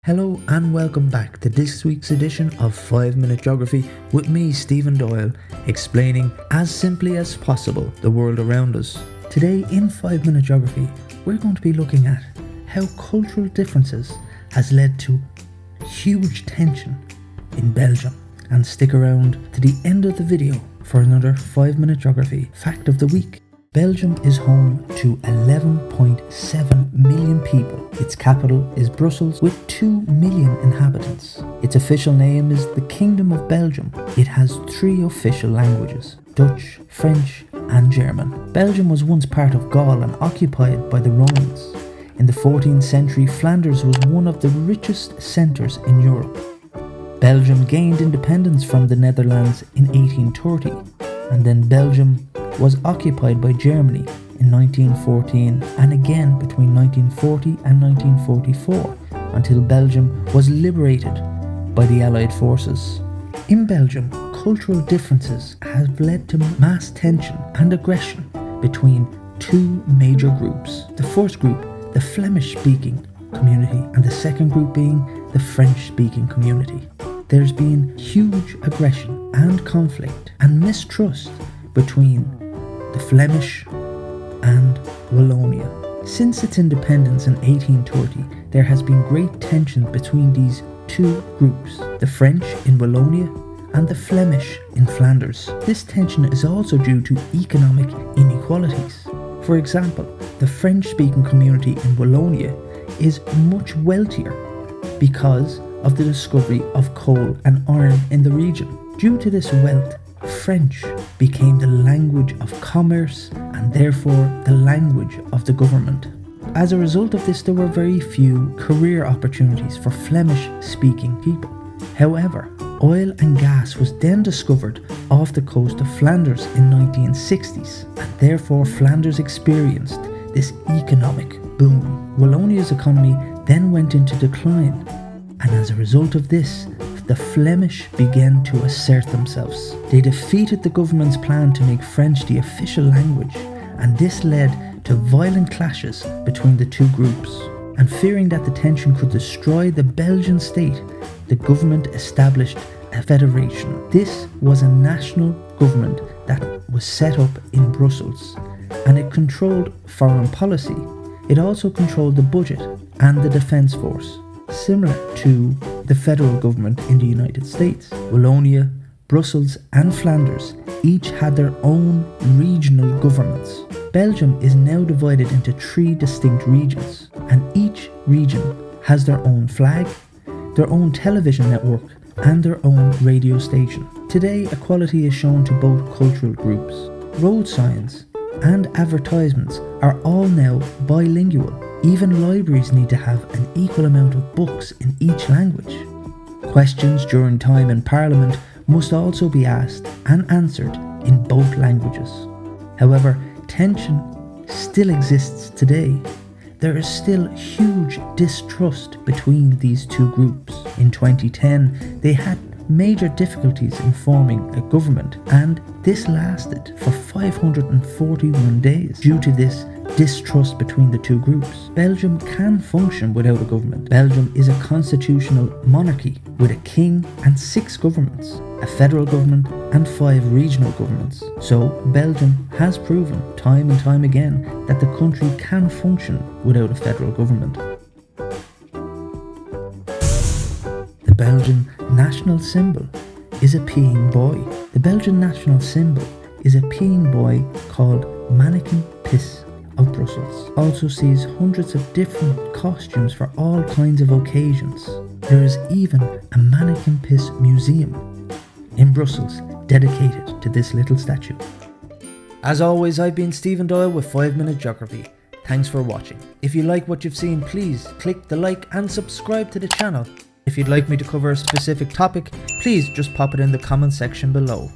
Hello and welcome back to this week's edition of 5 Minute Geography with me, Stephen Doyle, explaining as simply as possible the world around us. Today in 5 Minute Geography, we're going to be looking at how cultural differences has led to huge tension in Belgium. And stick around to the end of the video for another 5 Minute Geography fact of the week. Belgium is home to 11.7 million people. Its capital is Brussels with 2 million inhabitants. Its official name is the Kingdom of Belgium. It has 3 official languages: Dutch, French and German. Belgium was once part of Gaul and occupied by the Romans. In the 14th century, Flanders was one of the richest centres in Europe. Belgium gained independence from the Netherlands in 1830, and then Belgium was occupied by Germany in 1914 and again between 1940 and 1944 until Belgium was liberated by the Allied forces. In Belgium, cultural differences have led to mass tension and aggression between 2 major groups. The first group, the Flemish-speaking community, and the second group being the French-speaking community. There's been huge aggression and conflict and mistrust between the Flemish and Wallonia. Since its independence in 1830, there has been great tension between these 2 groups, the French in Wallonia and the Flemish in Flanders. This tension is also due to economic inequalities. For example, the French-speaking community in Wallonia is much wealthier because of the discovery of coal and iron in the region. Due to this wealth, French became the language of commerce and therefore the language of the government. As a result of this, there were very few career opportunities for Flemish-speaking people. However, oil and gas was then discovered off the coast of Flanders in the 1960s, and therefore Flanders experienced this economic boom. Wallonia's economy then went into decline, and as a result of this, the Flemish began to assert themselves. They defeated the government's plan to make French the official language, and this led to violent clashes between the 2 groups. And fearing that the tension could destroy the Belgian state, the government established a federation. This was a national government that was set up in Brussels, and it controlled foreign policy. It also controlled the budget and the defence force, similar to the federal government in the United States. Wallonia, Brussels and Flanders each had their own regional governments. Belgium is now divided into 3 distinct regions, and each region has their own flag, their own television network and their own radio station. Today, equality is shown to both cultural groups. Road signs and advertisements are all now bilingual. Even libraries need to have an equal amount of books in each language. Questions during time in Parliament must also be asked and answered in both languages. However, tension still exists today. There is still huge distrust between these 2 groups. In 2010, they had major difficulties in forming a government, and this lasted for 541 days due to this distrust between the 2 groups. Belgium can function without a government. Belgium is a constitutional monarchy with a king and 6 governments, a federal government and 5 regional governments. So Belgium has proven time and time again that the country can function without a federal government. The Belgian national symbol is a peeing boy. The Belgian national symbol is a peeing boy called Mannequin Piss of Brussels. Also sees hundreds of different costumes for all kinds of occasions. There is even a Mannequin Piss museum in Brussels dedicated to this little statue. As always, I've been Stephen Doyle with 5 Minute Geography. Thanks for watching. If you like what you've seen, please click the like and subscribe to the channel. If you'd like me to cover a specific topic, please just pop it in the comment section below.